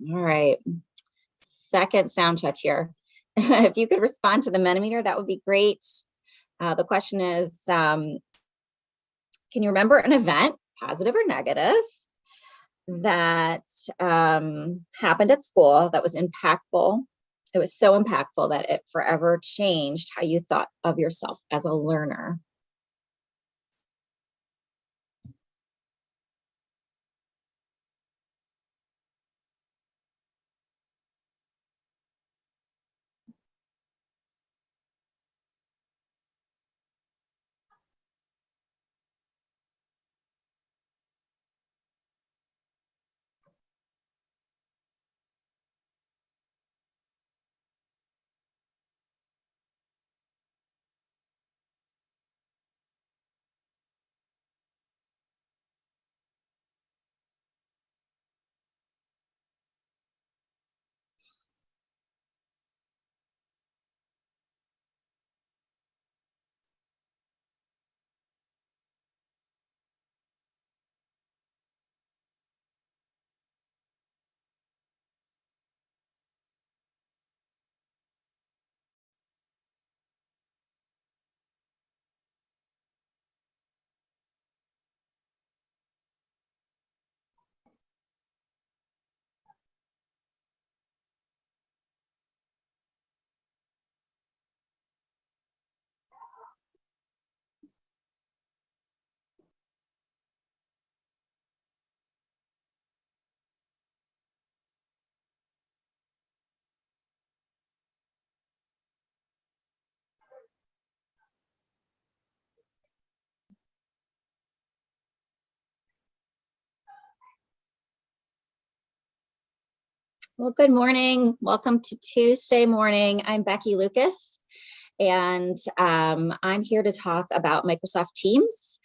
All right. Second sound check here. If you could respond to the Mentimeter, that would be great. The question is, can you remember an event, positive or negative, that happened at school that was impactful? It was so impactful that it forever changed how you thought of yourself as a learner. Well, good morning. Welcome to Tuesday morning. I'm Becky Lucas, and I'm here to talk about Microsoft Teams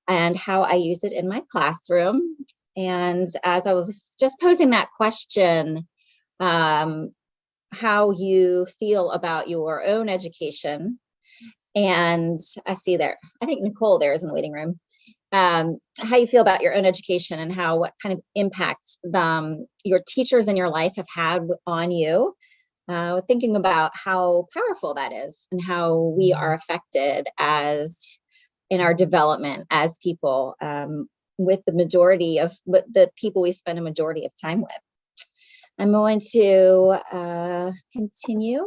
and how I use it in my classroom. And as I was just posing that question, how you feel about your own education. And I see there, I think Nicole there is in the waiting room. How you feel about your own education and what kind of impacts your teachers in your life have had on you. Thinking about how powerful that is and how we are affected in our development as people, with the majority of the people we spend a majority of time with. I'm going to continue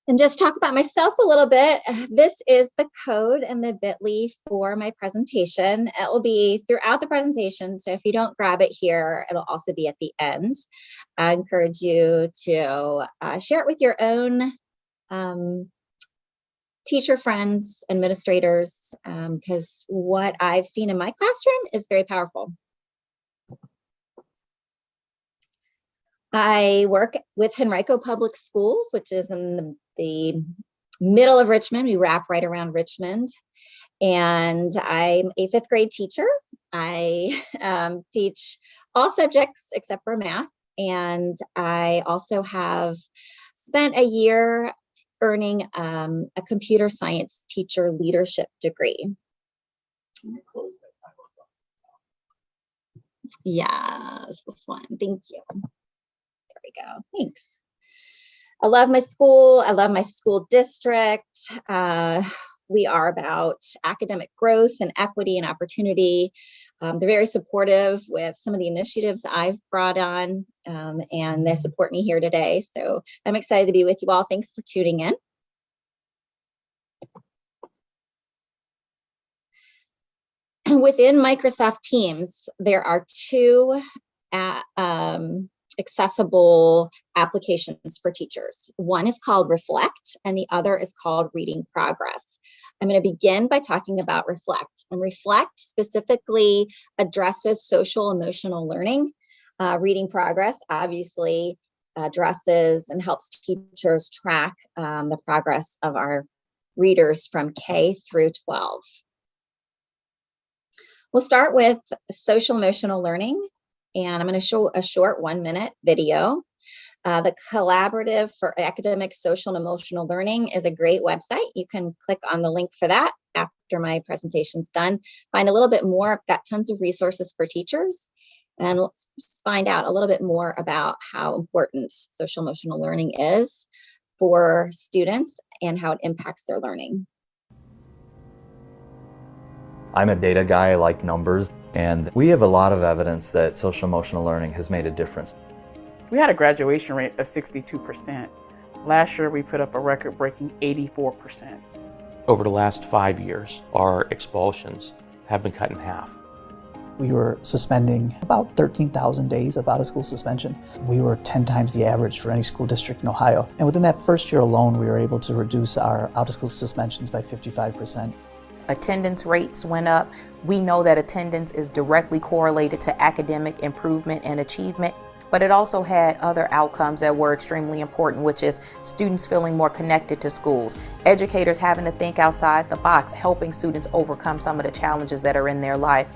and just talk about myself a little bit. This is the code and the bit.ly for my presentation. It will be throughout the presentation, so if you don't grab it here, it'll also be at the end. I encourage you to share it with your own teacher friends, administrators, because what I've seen in my classroom is very powerful. I work with Henrico Public Schools, which is in the middle of Richmond. We wrap right around Richmond. And I'm a 5th grade teacher. I teach all subjects except for math. And I also have spent a year earning a computer science teacher leadership degree. Yes, this one. Thank you. There we go. Thanks. I love my school. I love my school district. We are about academic growth and equity and opportunity. They're very supportive with some of the initiatives I've brought on, and they support me here today. So I'm excited to be with you all. Thanks for tuning in. Within Microsoft Teams, there are 2 accessible applications for teachers. One is called Reflect, and the other is called Reading Progress. I'm going to begin by talking about Reflect. And Reflect specifically addresses social emotional learning. Reading Progress obviously addresses and helps teachers track the progress of our readers from K through 12. We'll start with social emotional learning, and I'm going to show a short 1-minute video. The Collaborative for Academic, Social, and Emotional Learning is a great website. You can click on the link for that after my presentation's done. Find a little bit more. I've got tons of resources for teachers. And let's just find out a little bit more about how important social emotional learning is for students and how it impacts their learning. I'm a data guy, I like numbers, and we have a lot of evidence that social emotional learning has made a difference. We had a graduation rate of 62%. Last year, we put up a record-breaking 84%. Over the last 5 years, our expulsions have been cut in half. We were suspending about 13,000 days of out-of-school suspension. We were 10 times the average for any school district in Ohio. And within that first year alone, we were able to reduce our out-of-school suspensions by 55%. Attendance rates went up. We know that attendance is directly correlated to academic improvement and achievement, but it also had other outcomes that were extremely important, which is students feeling more connected to schools, educators having to think outside the box, helping students overcome some of the challenges that are in their life.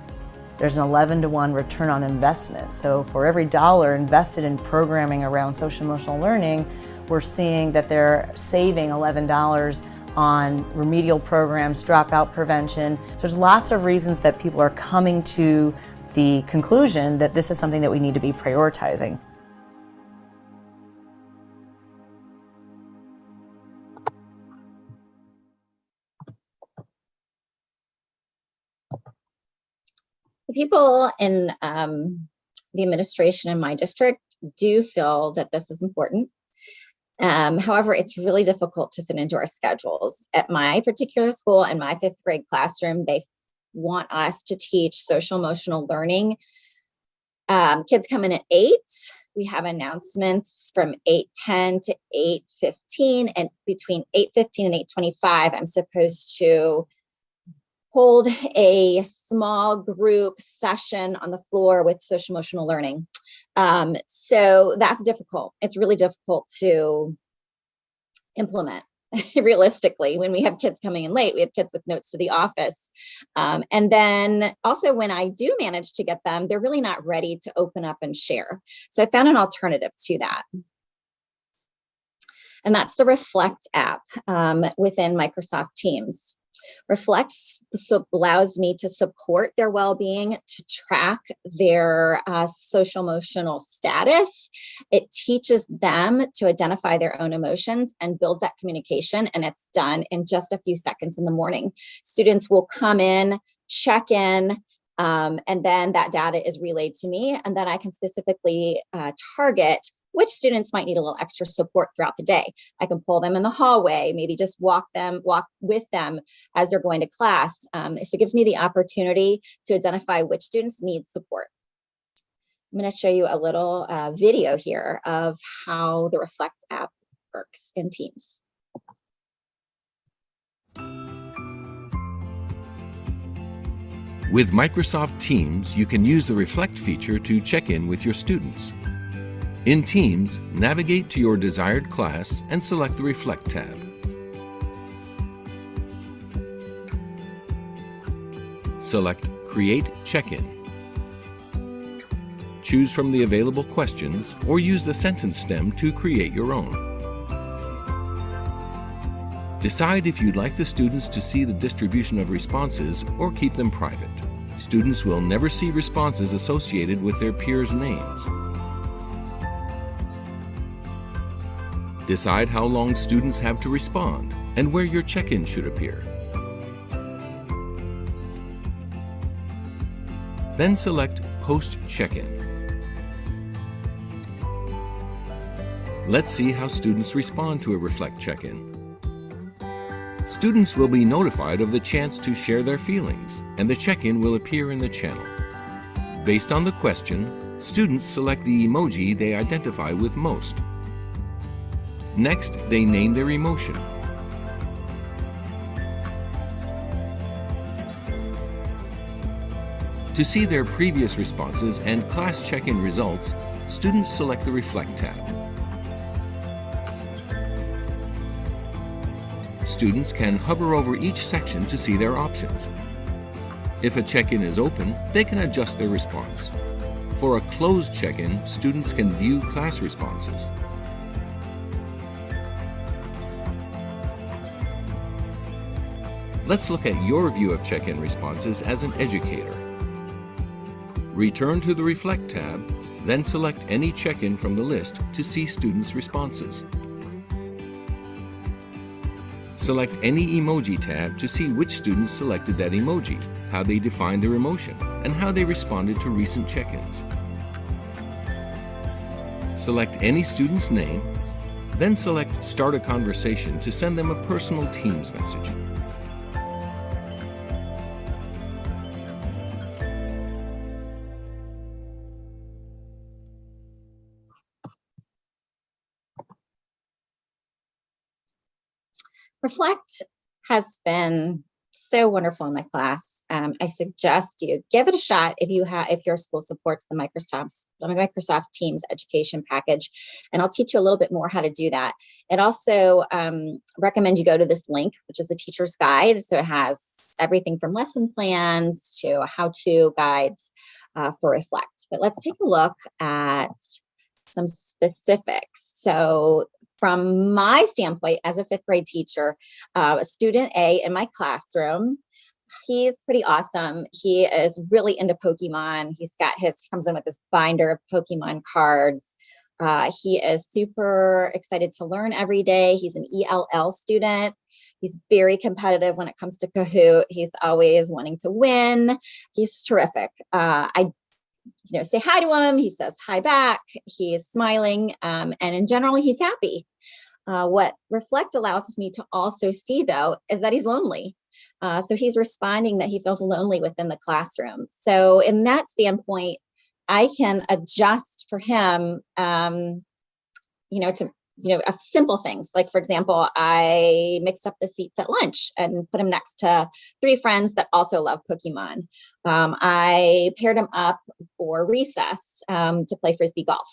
There's an 11-to-1 return on investment. So for every dollar invested in programming around social emotional learning, we're seeing that they're saving $11 on remedial programs, dropout prevention. There's lots of reasons that people are coming to the conclusion that this is something that we need to be prioritizing. The people in the administration in my district do feel that this is important. However, it's really difficult to fit into our schedules. At my particular school, in my 5th grade classroom, they want us to teach social emotional learning. Kids come in at 8. We have announcements from 8:10 to 8:15, and between 8:15 and 8:25, I'm supposed to hold a small group session on the floor with social emotional learning. So that's difficult. It's really difficult to implement realistically when we have kids coming in late. We have kids with notes to the office. And then also when I do manage to get them, they're really not ready to open up and share. So I found an alternative to that. And that's the Reflect app within Microsoft Teams. Reflect allows me to support their well-being, to track their social emotional status. It teaches them to identify their own emotions and builds that communication, and it's done in just a few seconds in the morning. Students will come in, check in, and then that data is relayed to me, and then I can specifically target which students might need a little extra support throughout the day. I can pull them in the hallway, maybe just walk with them as they're going to class. So it gives me the opportunity to identify which students need support. I'm going to show you a little video here of how the Reflect app works in Teams. With Microsoft Teams, you can use the Reflect feature to check in with your students. In Teams, navigate to your desired class and select the Reflect tab. Select Create Check-in. Choose from the available questions or use the sentence stem to create your own. Decide if you'd like the students to see the distribution of responses or keep them private. Students will never see responses associated with their peers' names. Decide how long students have to respond and where your check-in should appear. Then select Post Check-in. Let's see how students respond to a Reflect check-in. Students will be notified of the chance to share their feelings, and the check-in will appear in the channel. Based on the question, students select the emoji they identify with most. Next, they name their emotion. To see their previous responses and class check-in results, students select the Reflect tab. Students can hover over each section to see their options. If a check-in is open, they can adjust their response. For a closed check-in, students can view class responses. Let's look at your view of check-in responses as an educator. Return to the Reflect tab, then select any check-in from the list to see students' responses. Select any emoji tab to see which students selected that emoji, how they defined their emotion, and how they responded to recent check-ins. Select any student's name, then select Start a Conversation to send them a personal Teams message. Reflect has been so wonderful in my class. I suggest you give it a shot if your school supports the Microsoft Teams education package, and I'll teach you a little bit more how to do that. It also recommend you go to this link, which is the teacher's guide. So it has everything from lesson plans to how-to guides for Reflect. But let's take a look at some specifics. So from my standpoint as a 5th grade teacher, student A in my classroom, he's pretty awesome. He is really into Pokemon. He comes in with this binder of Pokemon cards. He is super excited to learn every day. He's an ELL student. He's very competitive when it comes to Kahoot. He's always wanting to win. He's terrific. I say hi to him. He says hi back. He is smiling. And in general, he's happy. What Reflect allows me to also see, though, is that he's lonely. So he's responding that he feels lonely within the classroom. So in that standpoint, I can adjust for him, simple things. Like, for example, I mixed up the seats at lunch and put him next to 3 friends that also love Pokemon. I paired him up for recess to play Frisbee golf,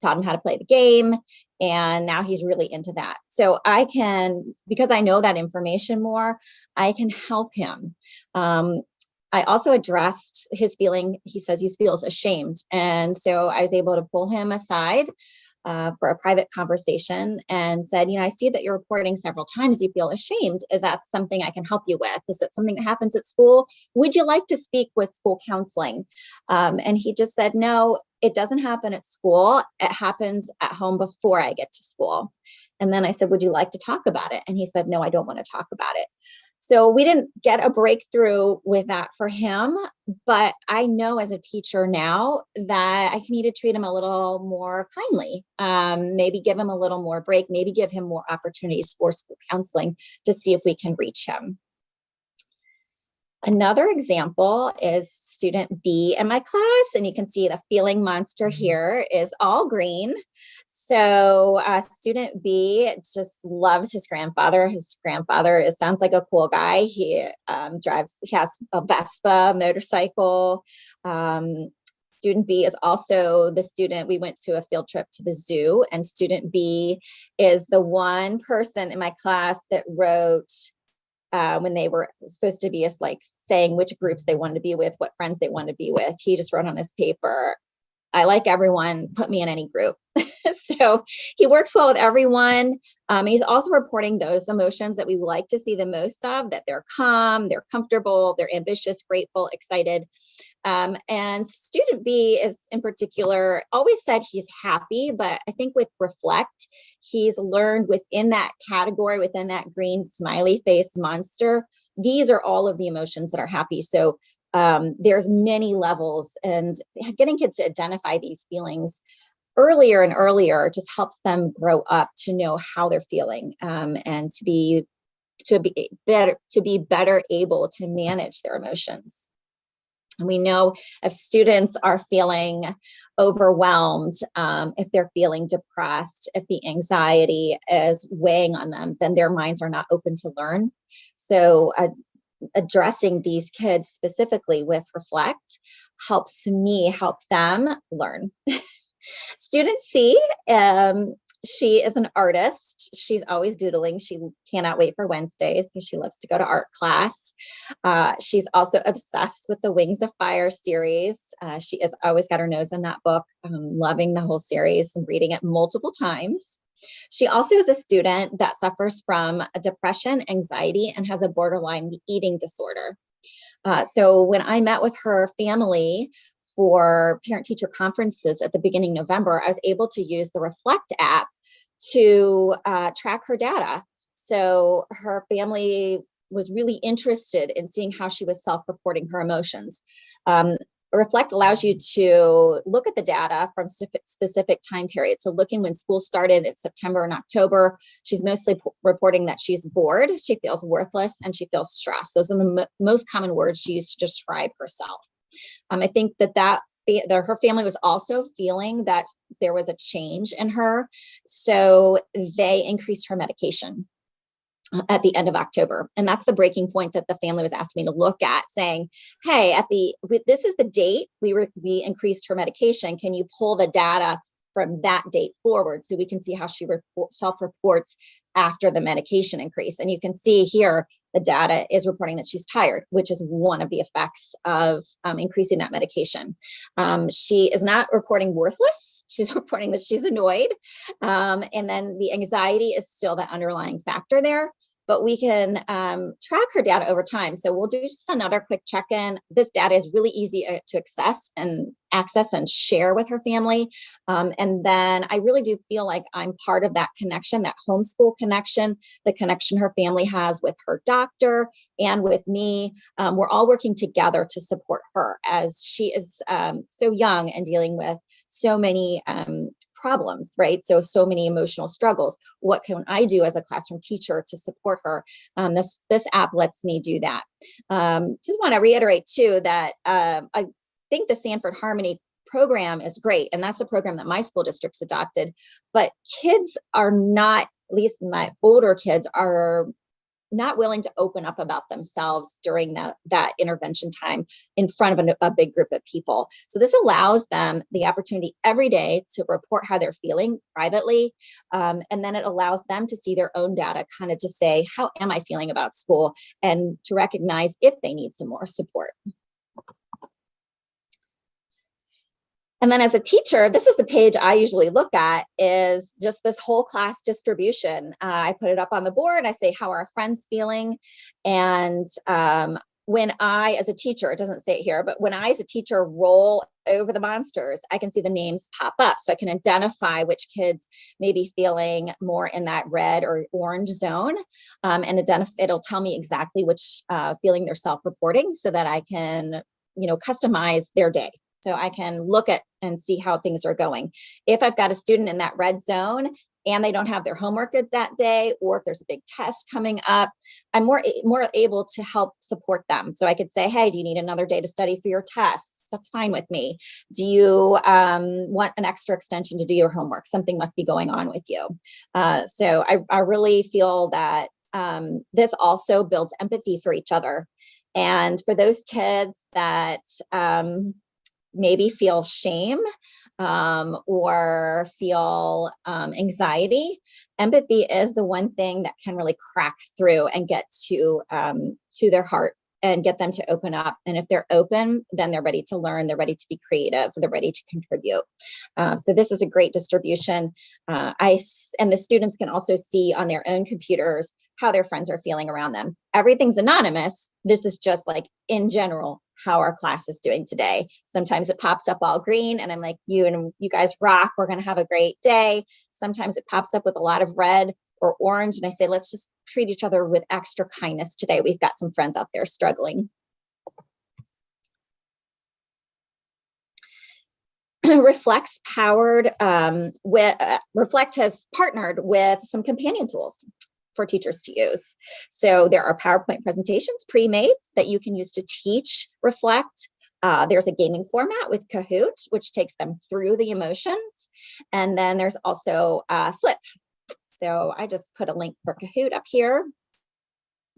taught him how to play the game, and now he's really into that. So I can, because I know that information more, I can help him. I also addressed his feeling. He says he feels ashamed. And so I was able to pull him aside for a private conversation and said, I see that you're reporting several times you feel ashamed. Is that something I can help you with? Is it something that happens at school? Would you like to speak with school counseling? And he just said, no, it doesn't happen at school. It happens at home before I get to school. And then I said, would you like to talk about it? And he said, no, I don't want to talk about it. So we didn't get a breakthrough with that for him, but I know as a teacher now that I need to treat him a little more kindly, maybe give him a little more break, maybe give him more opportunities for school counseling to see if we can reach him. Another example is student B in my class, and you can see the feeling monster here is all green. So student B just loves his grandfather. His grandfather sounds like a cool guy. He has a Vespa motorcycle. Student B is also the student, we went to a field trip to the zoo, and student B is the one person in my class that wrote when they were supposed to be saying which groups they wanted to be with, what friends they wanted to be with. He just wrote on his paper, I like everyone, put me in any group. So he works well with everyone. He's also reporting those emotions that we like to see the most of, that they're calm, they're comfortable, they're ambitious, grateful, excited. And student B is in particular always said he's happy, but I think with Reflect, he's learned within that category, within that green smiley face monster, these are all of the emotions that are happy. So there's many levels, and getting kids to identify these feelings earlier and earlier just helps them grow up to know how they're feeling, and to be better able to manage their emotions. And we know if students are feeling overwhelmed, if they're feeling depressed, if the anxiety is weighing on them, then their minds are not open to learn. So addressing these kids specifically with Reflect helps me help them learn. Student C, she is an artist. She's always doodling. She cannot wait for Wednesdays because she loves to go to art class. She's also obsessed with the Wings of Fire series. She has always got her nose in that book, loving the whole series and reading it multiple times. She also is a student that suffers from depression, anxiety, and has a borderline eating disorder. So when I met with her family for parent-teacher conferences at the beginning of November, I was able to use the Reflect app to track her data. So her family was really interested in seeing how she was self-reporting her emotions. Reflect allows you to look at the data from specific time periods. So looking when school started in September and October, she's mostly reporting that she's bored, she feels worthless, and she feels stressed. Those are the most common words she used to describe herself. I think that her family was also feeling that there was a change in her, so they increased her medication at the end of October. And that's the breaking point that the family was asking me to look at, saying, hey, this is the date we increased her medication. Can you pull the data from that date forward so we can see how she self-reports after the medication increase? And you can see here, the data is reporting that she's tired, which is one of the effects of increasing that medication. She is not reporting worthless. She's reporting that she's annoyed. And then the anxiety is still the underlying factor there, but we can track her data over time. So we'll do just another quick check-in. This data is really easy to access and share with her family. And then I really do feel like I'm part of that connection, that homeschool connection, the connection her family has with her doctor and with me. We're all working together to support her as she is so young and dealing with so many problems, right? So many emotional struggles. What can I do as a classroom teacher to support her? This app lets me do that. Just want to reiterate too that I think the Sanford Harmony program is great, and that's the program that my school district's adopted. But kids are not, at least my older kids, are not willing to open up about themselves during that intervention time in front of a big group of people. So this allows them the opportunity every day to report how they're feeling privately. And then it allows them to see their own data, kind of to say, how am I feeling about school? And to recognize if they need some more support. And then as a teacher, this is the page I usually look at, is just this whole class distribution. I put it up on the board. I say, how are our friends feeling? And when I, as a teacher, it doesn't say it here, but when I, as a teacher, roll over the monsters, I can see the names pop up. So I can identify which kids may be feeling more in that red or orange zone. And it'll tell me exactly which feeling they're self-reporting so that I can, customize their day. So I can look at and see how things are going. If I've got a student in that red zone and they don't have their homework that day, or if there's a big test coming up, I'm more able to help support them. So I could say, hey, do you need another day to study for your tests? That's fine with me. Do you want an extra extension to do your homework? Something must be going on with you. So I really feel that this also builds empathy for each other. And for those kids that maybe feel shame or feel anxiety, empathy is the one thing that can really crack through and get to their heart and get them to open up. And if they're open, then they're ready to learn, they're ready to be creative, they're ready to contribute. So this is a great distribution. And the students can also see on their own computers how their friends are feeling around them. Everything's anonymous. This is just like in general, how our class is doing today. Sometimes it pops up all green and I'm like, you guys rock. We're going to have a great day. Sometimes it pops up with a lot of red or orange. And I say, let's just treat each other with extra kindness today. We've got some friends out there struggling. Reflect has partnered with some companion tools for teachers to use. So there are PowerPoint presentations pre-made that you can use to teach Reflect. There's a gaming format with Kahoot, which takes them through the emotions. And then there's also Flip. So I just put a link for Kahoot up here.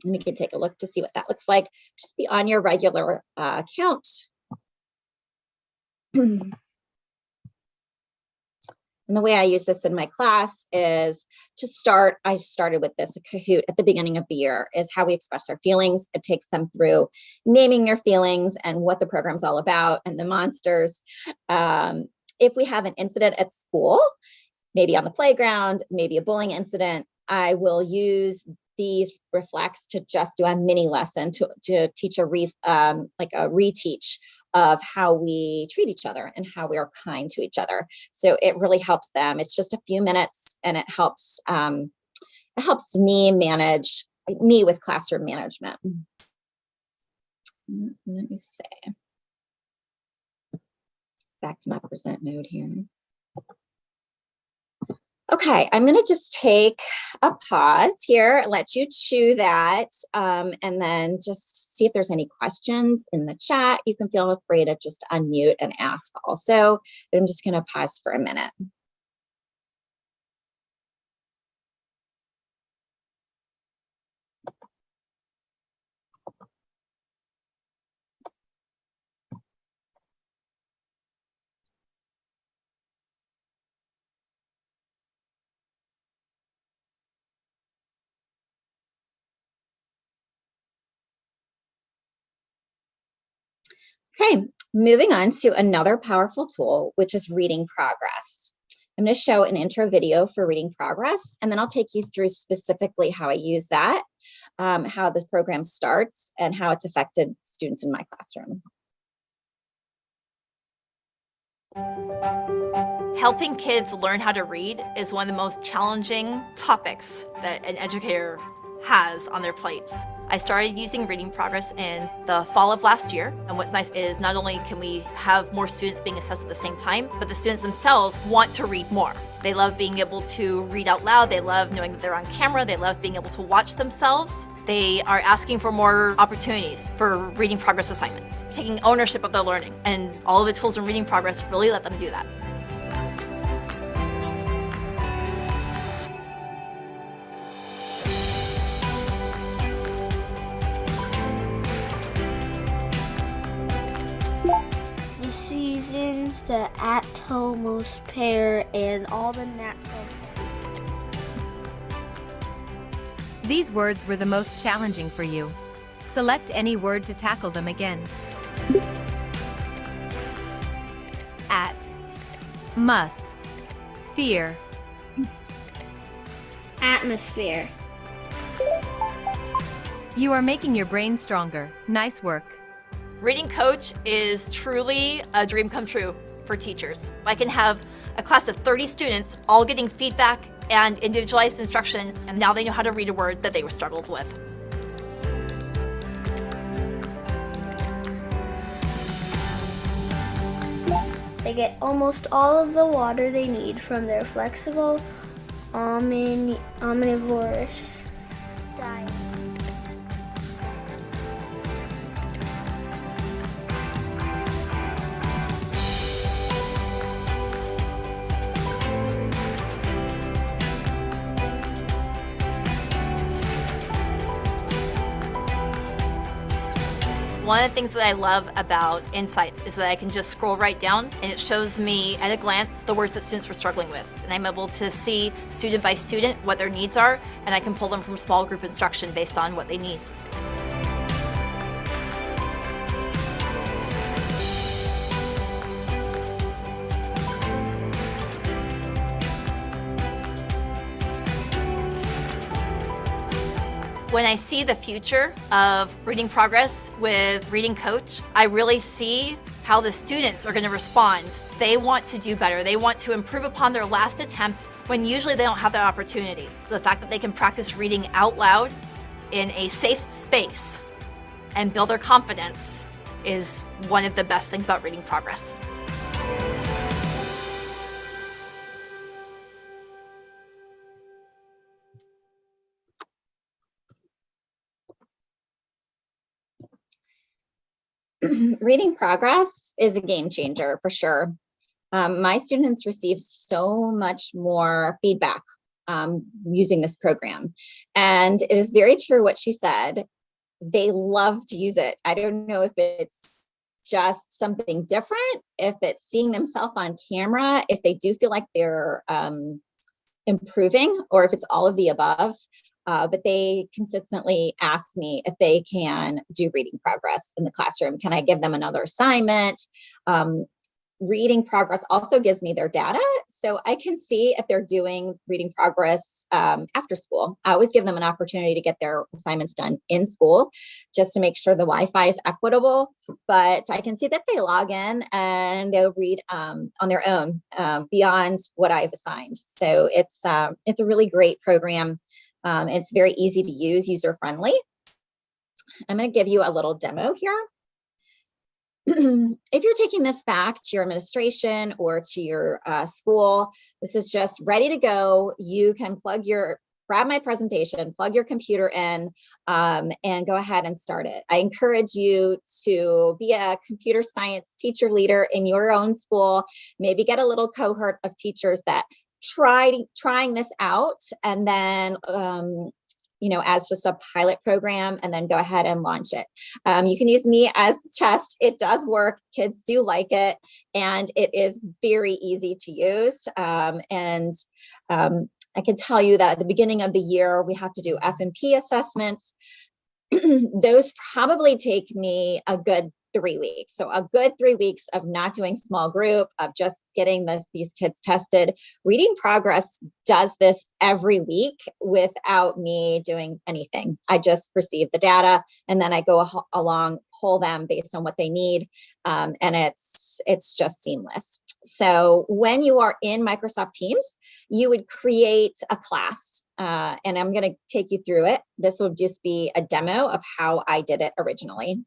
And you can take a look to see what that looks like. Just be on your regular account. And the way I use this in my class is I started with this Kahoot at the beginning of the year, is how we express our feelings. It takes them through naming their feelings and what the program's all about and the monsters. If we have an incident at school, maybe on the playground, maybe a bullying incident, I will use these Reflects to just do a mini lesson to teach a reteach of how we treat each other and how we are kind to each other. So it really helps them. It's just a few minutes, and it helps me manage me with classroom management. Let me see. Back to my present mode here. Okay, I'm going to just take a pause here, let you chew that, and then just see if there's any questions in the chat. You can feel free to just unmute and ask also. But I'm just going to pause for a minute. Okay, moving on to another powerful tool, which is reading progress. I'm going to show an intro video for reading progress, and then I'll take you through specifically how I use that, how this program starts, and how it's affected students in my classroom. Helping kids learn how to read is one of the most challenging topics that an educator has on their plates. I started using Reading Progress in the fall of last year, and what's nice is not only can we have more students being assessed at the same time, but the students themselves want to read more. They love being able to read out loud, they love knowing that they're on camera, they love being able to watch themselves. They are asking for more opportunities for Reading Progress assignments, taking ownership of their learning, and all of the tools in Reading Progress really let them do that. Seasons, the Atomos pair, and all the natural. These words were the most challenging for you. Select any word to tackle them again. At, mus, fear. Atmosphere. You are making your brain stronger. Nice work. Reading Coach is truly a dream come true for teachers. I can have a class of 30 students all getting feedback and individualized instruction, and now they know how to read a word that they were struggled with. They get almost all of the water they need from their flexible, omnivorous diet. One of the things that I love about Insights is that I can just scroll right down and it shows me at a glance the words that students were struggling with. And I'm able to see student by student what their needs are, and I can pull them from small group instruction based on what they need. When I see the future of Reading Progress with Reading Coach, I really see how the students are going to respond. They want to do better. They want to improve upon their last attempt when usually they don't have that opportunity. The fact that they can practice reading out loud in a safe space and build their confidence is one of the best things about Reading Progress. Reading Progress is a game changer for sure. My students receive so much more feedback using this program. And it is very true what she said. They love to use it. I don't know if it's just something different, if it's seeing themselves on camera, if they do feel like they're improving, or if it's all of the above. But they consistently ask me if they can do Reading Progress in the classroom. Can I give them another assignment? reading progress also gives me their data, so I can see if they're doing reading progress after school. I always give them an opportunity to get their assignments done in school, just to make sure the Wi-Fi is equitable. But I can see that they log in and they'll read on their own beyond what I've assigned. So it's a really great program. It's very easy to use, user-friendly. I'm going to give you a little demo here. If you're taking this back to your administration or to your school, this is just ready to go. You can grab my presentation, plug your computer in, and go ahead and start it. I encourage you to be a computer science teacher leader in your own school. Maybe get a little cohort of teachers that trying this out, and then as just a pilot program, and then go ahead and launch it. You can use me as the test. It does work. Kids do like it, and it is very easy to use. I can tell you that at the beginning of the year, we have to do F&P assessments. Those probably take me a good 3 weeks. So a good 3 weeks of not doing small group, of just getting these kids tested. Reading progress does this every week without me doing anything. I just receive the data, and then I go along, pull them based on what they need. And it's just seamless. So when you are in Microsoft Teams, you would create a class, and I'm going to take you through it. This will just be a demo of how I did it originally.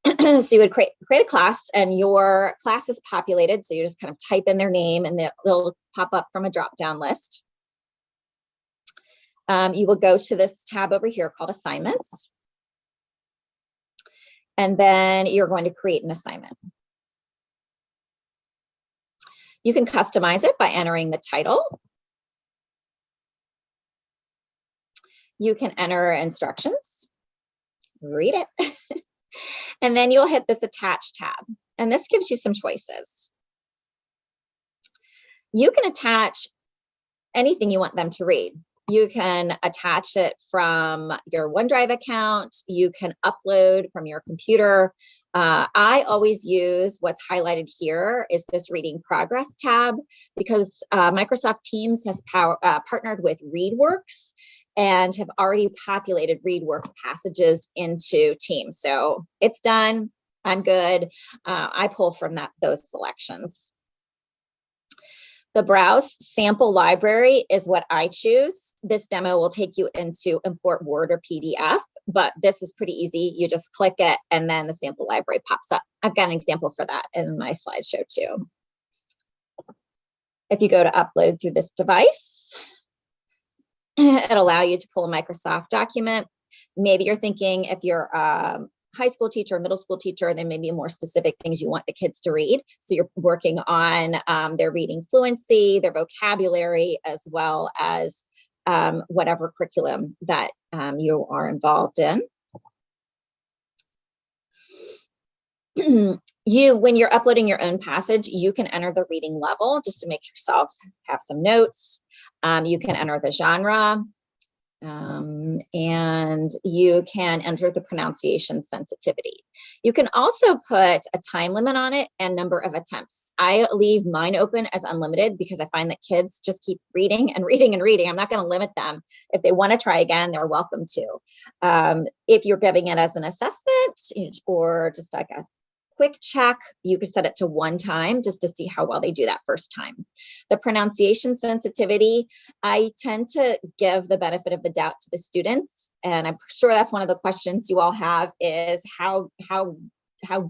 So you would create a class, and your class is populated. So you just kind of type in their name, and they'll pop up from a drop-down list. You will go to this tab over here called Assignments. And then you're going to create an assignment. You can customize it by entering the title. You can enter instructions, read it, and then you'll hit this Attach tab. And this gives you some choices. You can attach anything you want them to read. You can attach it from your OneDrive account. You can upload from your computer. I always use what's highlighted here is this Reading Progress tab, because Microsoft Teams has partnered with ReadWorks and have already populated ReadWorks passages into Teams. So it's done. I'm good. I pull from those selections. The Browse Sample Library is what I choose. This demo will take you into import Word or PDF, but this is pretty easy. You just click it, and then the sample library pops up. I've got an example for that in my slideshow too. If you go to upload through this device, it'll allow you to pull a Microsoft document. Maybe you're thinking, if you're high school teacher, middle school teacher, there may be more specific things you want the kids to read. So you're working on their reading fluency, their vocabulary, as well as whatever curriculum that you are involved in. When you're uploading your own passage, you can enter the reading level just to make yourself have some notes. You can enter the genre. And you can enter the pronunciation sensitivity. You can also put a time limit on it and number of attempts. I leave mine open as unlimited because I find that kids just keep reading and reading and reading. I'm not going to limit them. If they want to try again, they're welcome to. If you're giving it as an assessment or just like a quick check, you could set it to 1 time just to see how well they do that first time. The pronunciation sensitivity, I tend to give the benefit of the doubt to the students. And I'm sure that's one of the questions you all have is how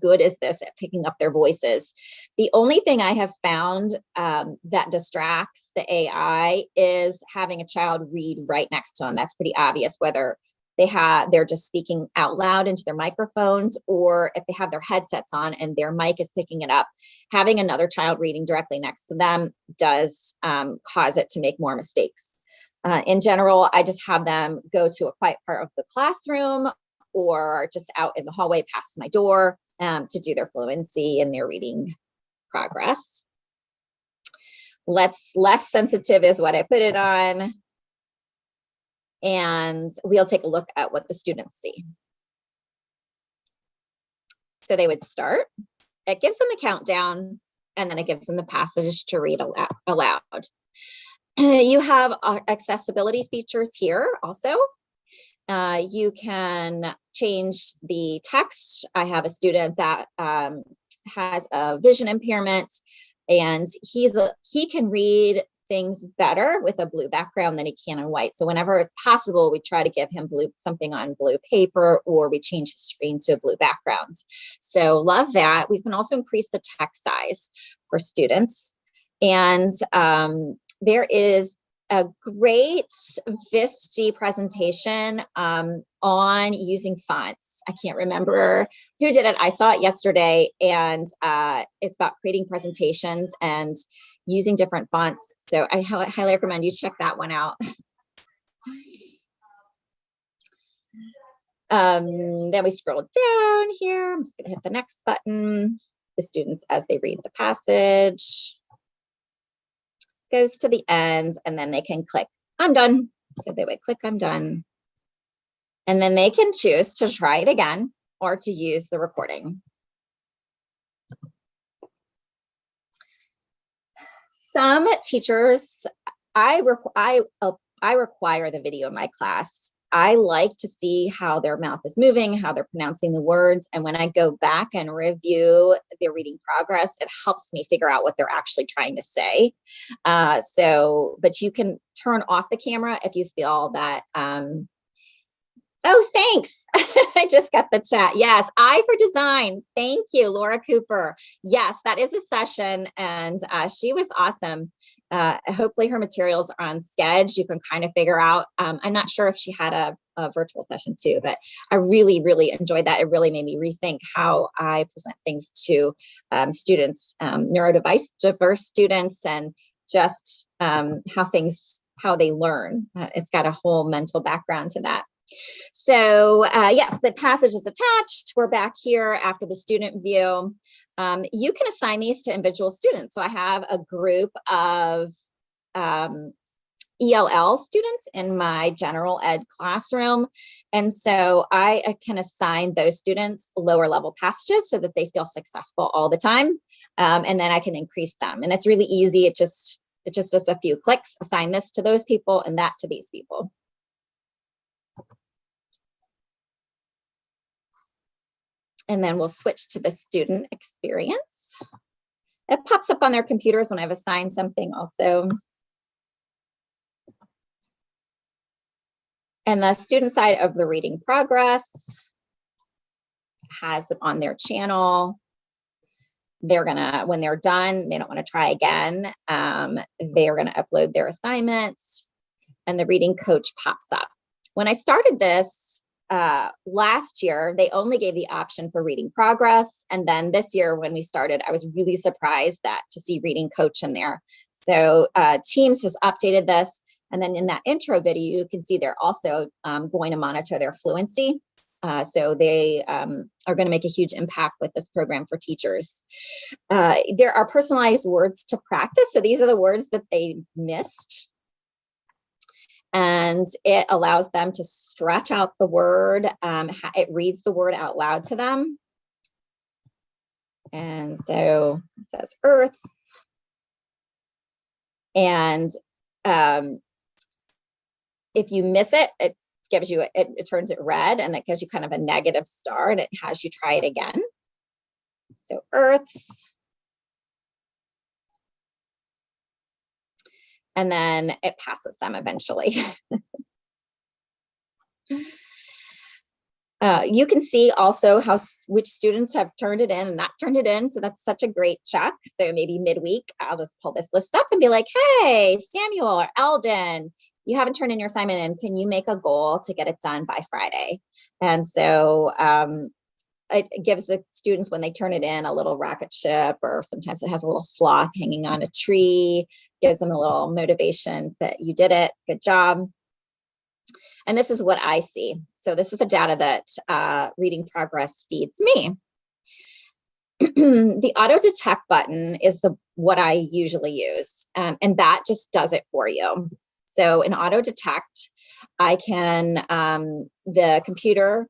good is this at picking up their voices? The only thing I have found that distracts the AI is having a child read right next to them. That's pretty obvious, whether they're just speaking out loud into their microphones, or if they have their headsets on and their mic is picking it up. Having another child reading directly next to them does cause it to make more mistakes. In general, I just have them go to a quiet part of the classroom or just out in the hallway past my door to do their fluency and their reading progress. Less sensitive is what I put it on. And we'll take a look at what the students see. So they would start, it gives them the countdown, and then it gives them the passage to read aloud. You have accessibility features here also. You can change the text. I have a student that has a vision impairment, and he can read things better with a blue background than he can in white. So whenever it's possible, we try to give him something on blue paper, or we change his screen to a blue background. So love that. We can also increase the text size for students. And there is a great VIST presentation on using fonts. I can't remember who did it. I saw it yesterday, and it's about creating presentations and using different fonts. So I highly recommend you check that one out. Then we scroll down here. I'm just gonna hit the next button. The students, as they read the passage, goes to the end, and then they can click, I'm done. So they would click, I'm done. And then they can choose to try it again or to use the recording. Some teachers, I require the video in my class. I like to see how their mouth is moving, how they're pronouncing the words. And when I go back and review their reading progress, it helps me figure out what they're actually trying to say. But you can turn off the camera if you feel that, oh, thanks. I just got the chat. Yes, I for Design. Thank you, Laura Cooper. Yes, that is a session, and she was awesome. Hopefully her materials are on Sketch. You can kind of figure out, I'm not sure if she had a virtual session too, but I really, really enjoyed that. It really made me rethink how I present things to students, neurodiverse students, and just how they learn. It's got a whole mental background to that. So yes, the passage is attached. We're back here after the student view. You can assign these to individual students. So I have a group of ELL students in my general ed classroom. And so I can assign those students lower level passages so that they feel successful all the time. And then I can increase them. And it's really easy. It just does a few clicks, assign this to those people and that to these people. And then we'll switch to the student experience. It pops up on their computers when I've assigned something also. And the student side of the reading progress has it on their channel. They're gonna, when they're done, they don't want to try again. They're gonna upload their assignments, and the reading coach pops up. When I started this, last year, they only gave the option for reading progress. And then this year when we started, I was really surprised to see reading coach in there. So Teams has updated this. And then in that intro video, you can see they're also going to monitor their fluency. So they are going to make a huge impact with this program for teachers. There are personalized words to practice. So these are the words that they missed. And it allows them to stretch out the word. It reads the word out loud to them. And so it says earths. And if you miss it, it gives you, it turns it red, and it gives you kind of a negative star, and it has you try it again. So earths. And then it passes them eventually. You can see also which students have turned it in and not turned it in. So that's such a great check. So maybe midweek, I'll just pull this list up and be like, hey, Samuel or Eldon, you haven't turned in your assignment, and can you make a goal to get it done by Friday? And so it gives the students, when they turn it in, a little rocket ship, or sometimes it has a little sloth hanging on a tree, gives them a little motivation that you did it, good job. And this is what I see. So this is the data that reading progress feeds me. The auto detect button is what I usually use, and that just does it for you. So in auto detect, I can, the computer,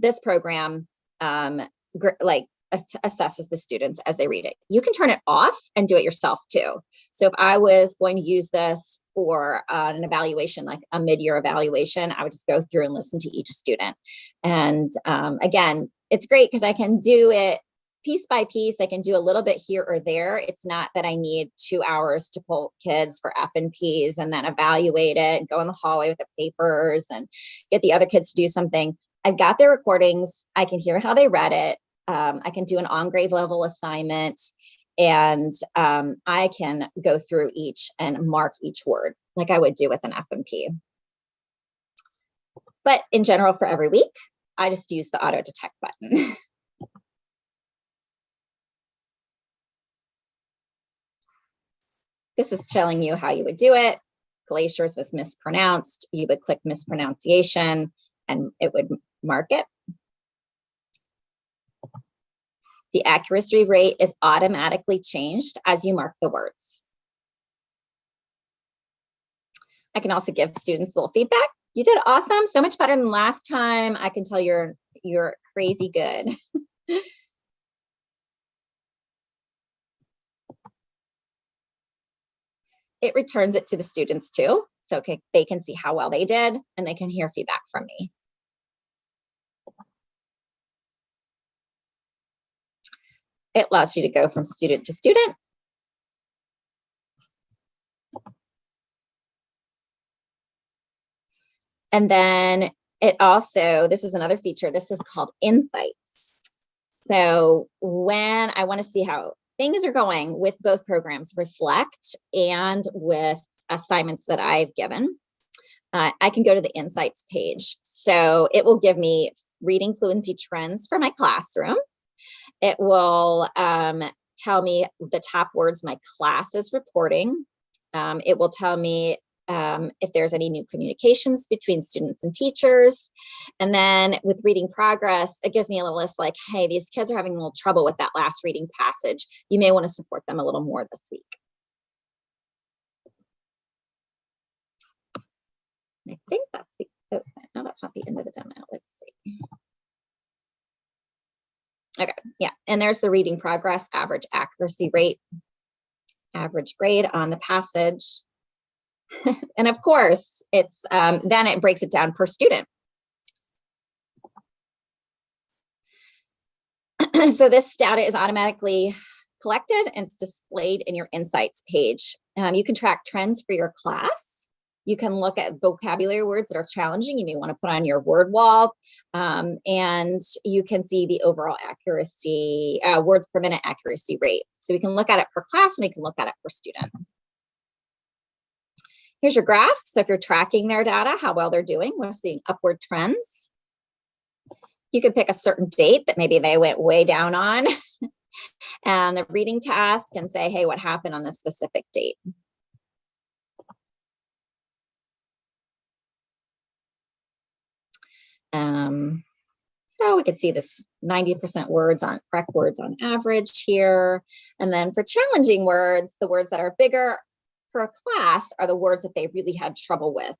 this program, like assesses the students as they read it. You can turn it off and do it yourself too. So if I was going to use this for an evaluation, like a mid-year evaluation, I would just go through and listen to each student. And again, it's great because I can do it piece by piece. I can do a little bit here or there. It's not that I need 2 hours to pull kids for F and Ps and then evaluate it and go in the hallway with the papers and get the other kids to do something. I've got their recordings. I can hear how they read it. I can do an on-grade level assignment, and I can go through each and mark each word like I would do with an F&P. But in general, for every week, I just use the auto detect button. This is telling you how you would do it. Glaciers was mispronounced. You would click mispronunciation and it would mark it. The accuracy rate is automatically changed as you mark the words. I can also give students a little feedback. You did awesome, so much better than last time. I can tell you're crazy good. It returns it to the students too, so they can see how well they did and they can hear feedback from me. It allows you to go from student to student. And then it also, this is another feature, this is called Insights. So when I want to see how things are going with both programs, Reflect and with assignments that I've given, I can go to the Insights page. So it will give me reading fluency trends for my classroom. It will tell me the top words my class is reporting. It will tell me if there's any new communications between students and teachers. And then with reading progress, it gives me a little list like, hey, these kids are having a little trouble with that last reading passage. You may want to support them a little more this week. I think that's the, oh, no, that's not the end of the demo. Let's see. Okay, yeah, and there's the reading progress, average accuracy rate, average grade on the passage. And of course, it's then it breaks it down per student. So this data is automatically collected and it's displayed in your Insights page. You can track trends for your class. You can look at vocabulary words that are challenging. You may want to put on your word wall, and you can see the overall accuracy, words per minute accuracy rate. So we can look at it per class and we can look at it per student. Here's your graph. So if you're tracking their data, how well they're doing, we're seeing upward trends. You can pick a certain date that maybe they went way down on and the reading task and say, hey, what happened on this specific date? So we could see this 90% words on correct words on average here. And then for challenging words, the words that are bigger per a class are the words that they really had trouble with.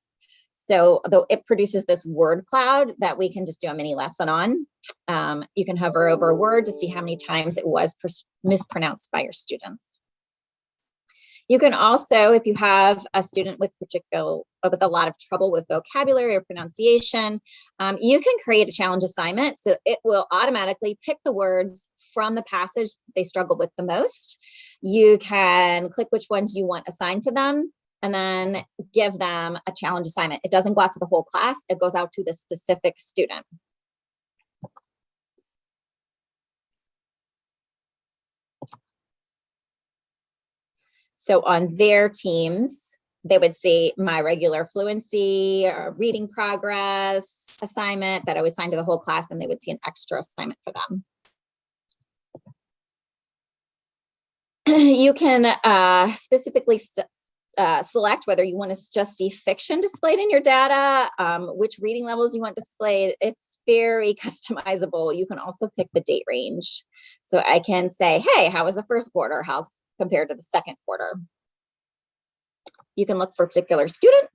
So though it produces this word cloud that we can just do a mini lesson on. You can hover over a word to see how many times it was mispronounced by your students. You can also, if you have a student with a lot of trouble with vocabulary or pronunciation, you can create a challenge assignment. So it will automatically pick the words from the passage they struggle with the most. You can click which ones you want assigned to them and then give them a challenge assignment. It doesn't go out to the whole class, it goes out to the specific student. So on their teams, they would see my regular fluency or reading progress assignment that I would assign to the whole class, and they would see an extra assignment for them. You can specifically select whether you want to just see fiction displayed in your data, which reading levels you want displayed. It's very customizable. You can also pick the date range. So I can say, hey, how was the first quarter? How's compared to the second quarter? You can look for a particular student.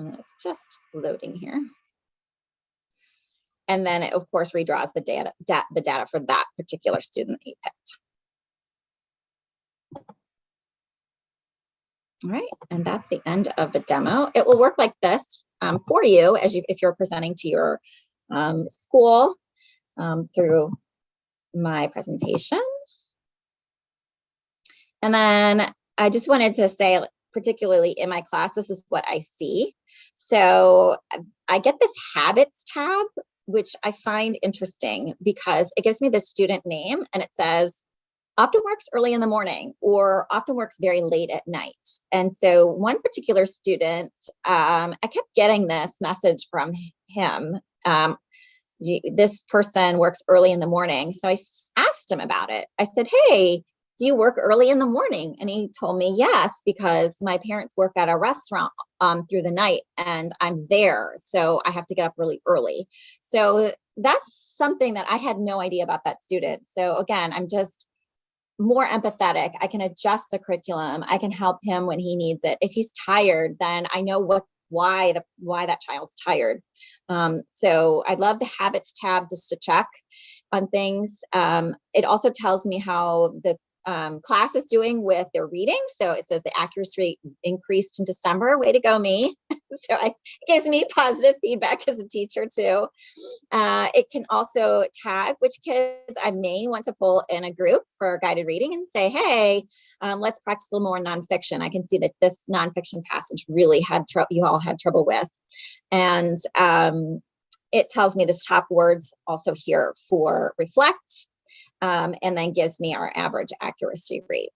And it's just loading here. And then it, of course, redraws the data for that particular student that you picked. All right, and that's the end of the demo. It will work like this for you if you're presenting to your school through my presentation. And then I just wanted to say, particularly in my class, this is what I see. So I get this habits tab, which I find interesting because it gives me the student name and it says, often works early in the morning or often works very late at night. And so one particular student, I kept getting this message from him. This person works early in the morning. So I asked him about it. I said, hey, do you work early in the morning? And he told me, yes, because my parents work at a restaurant through the night and I'm there. So I have to get up really early. So that's something that I had no idea about that student. So again, I'm just more empathetic. I can adjust the curriculum. I can help him when he needs it. If he's tired, then I know why that child's tired. So I love the habits tab just to check on things. It also tells me how the class is doing with their reading. So it says the accuracy rate increased in December. Way to go, me. So it gives me positive feedback as a teacher too. It can also tag which kids I may want to pull in a group for guided reading and say, hey, let's practice a little more nonfiction. I can see that this nonfiction passage really you all had trouble with. And it tells me the top words also here for reflect. And then gives me our average accuracy rate.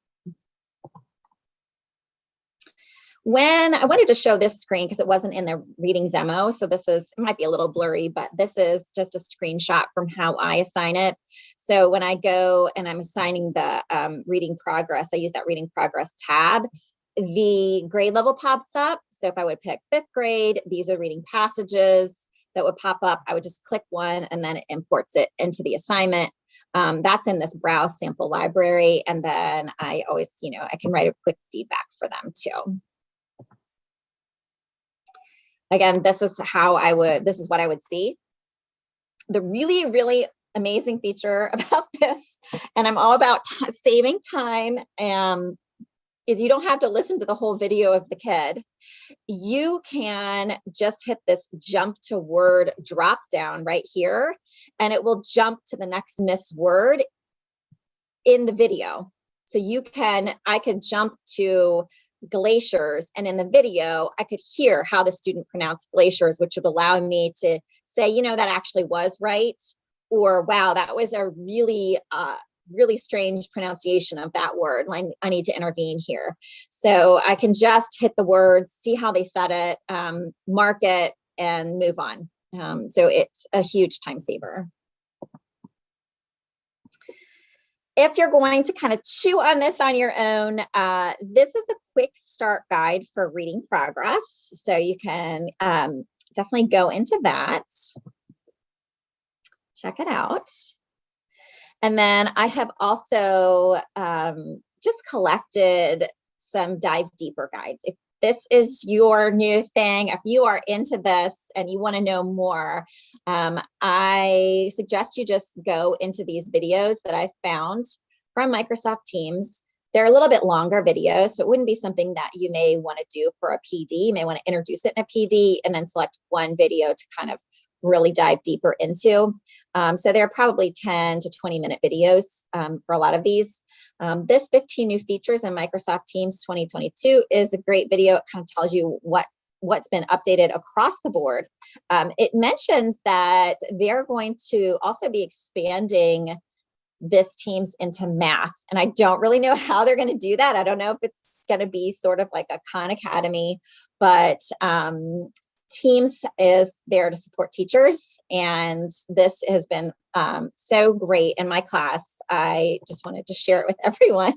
When I wanted to show this screen because it wasn't in the reading demo, so it might be a little blurry, but this is just a screenshot from how I assign it. So when I go and I'm assigning the reading progress, I use that reading progress tab. The grade level pops up. So if I would pick 5th grade, these are reading passages that would pop up. I would just click one and then it imports it into the assignment. That's in this browse sample library. And then I always, I can write a quick feedback for them too. Again, this is what I would see. The really, really amazing feature about this, and I'm all about saving time, is you don't have to listen to the whole video of the kid. You can just hit this jump to word drop down right here, and it will jump to the next missed word in the video. So I could jump to glaciers, and in the video, I could hear how the student pronounced glaciers, which would allow me to say, that actually was right, or wow, that was a really strange pronunciation of that word. I need to intervene here. So I can just hit the words, see how they said it, mark it, and move on. So it's a huge time saver. If you're going to kind of chew on this on your own, this is a quick start guide for reading progress. So you can definitely go into that. Check it out. And then I have also just collected some dive deeper guides. If this is your new thing, if you are into this and you want to know more, I suggest you just go into these videos that I found from Microsoft Teams. They're a little bit longer videos, so it wouldn't be something that you may want to do for a PD. You may want to introduce it in a PD and then select one video to kind of really dive deeper into. So they're probably 10 to 20 minute videos for a lot of these. This 15 new features in Microsoft Teams 2022 is a great video. It kind of tells you what's been updated across the board. It mentions that they're going to also be expanding this Teams into math. And I don't really know how they're going to do that. I don't know if it's going to be sort of like a Khan Academy, but Teams is there to support teachers, and this has been so great in my class. I just wanted to share it with everyone.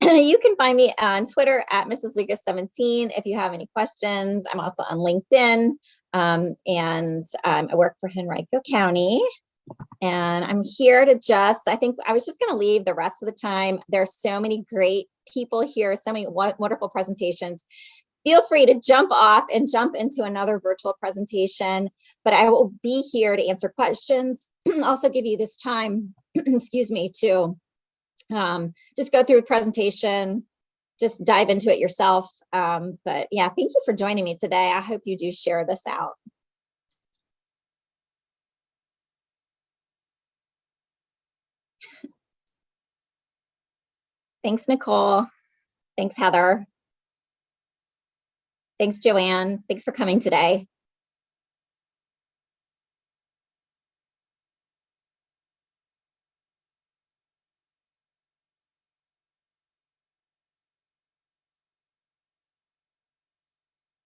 You can find me on Twitter at Mrs. Lucas17 if you have any questions. I'm also on LinkedIn, and I work for Henrico County. And I'm here to I think I was just going to leave the rest of the time. There are so many great people here, so many wonderful presentations. feel free to jump off and jump into another virtual presentation, but I will be here to answer questions. Also give you this time, excuse me, to just go through a presentation, just dive into it yourself. But yeah, thank you for joining me today. I hope you do share this out. Thanks, Nicole. Thanks, Heather. Thanks, Joanne. Thanks for coming today.